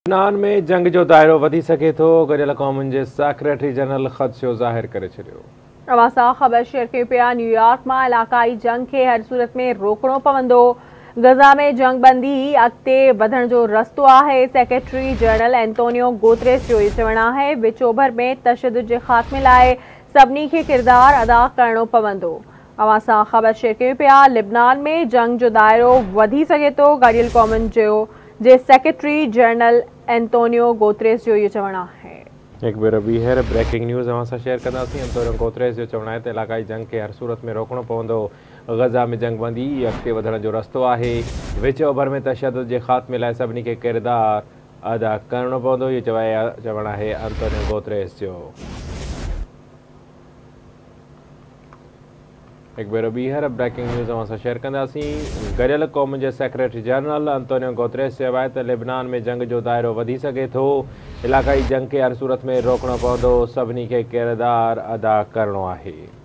लबनान में जंग जो दायरो वधी सघे थो। गॾियल क़ौमुनि जे सेक्रेटरी जनरल ख़दशो ज़ाहिर करे छॾियो। अवां ख़बर शेयर कयूं पिया। न्यूयॉर्क में इलाक़ाई जंग खे हर सूरत में रोकणो पवंदो। गज़ा में जंग बंदी अॻिते वधण जो रस्तो आहे। सेक्रेटरी जनरल एंटोनियो गुतेरेस जो इहो चवणु आहे। विच ओभर में तशद्दुद जे ख़ात्मे लाइ सभिनी खे किरदार अदा करणो पवंदो। अवां ख़बर शेयर कयूं पिया। लबनान में जंग जो दायरो वधी सघे थो। गॾियल क़ौमुनि जे सेक्रेटरी जनरल एंटोनियो गुतेरेस जो इहो चवणु आहे। एक बेर ॿीहर ब्रेकिंग न्यूज़ अवां सां शेयर कंदासीं। एंटोनियो गुतेरेस जो चवणु आहे त इलाक़ाई जंग खे हर सूरत में रोकणो पवंदो। गज़ा में जंग बंदी अॻिते वधण जो रस्तो आहे। विच ओभर में तशद्दुद जे ख़ात्मे लाइ सभिनी खे किरदार अदा करणो पवंदो। इहो चवणु आहे एंटोनियो गुतेरेस जो। एक बेर ॿीहर ब्रेकिंग न्यूज़ अवां सां शेयर कंदासीं। गॾियल क़ौमुनि जे सेक्रेटरी जनरल एंटोनियो गुतेरेस चयो आहे त लेबनान में जंग जो दायरो वधी सघे थो। इलाक़ाई जंग खे हर सूरत में रोकणो पवंदो। सभिनी खे किरदार अदा करणो आहे।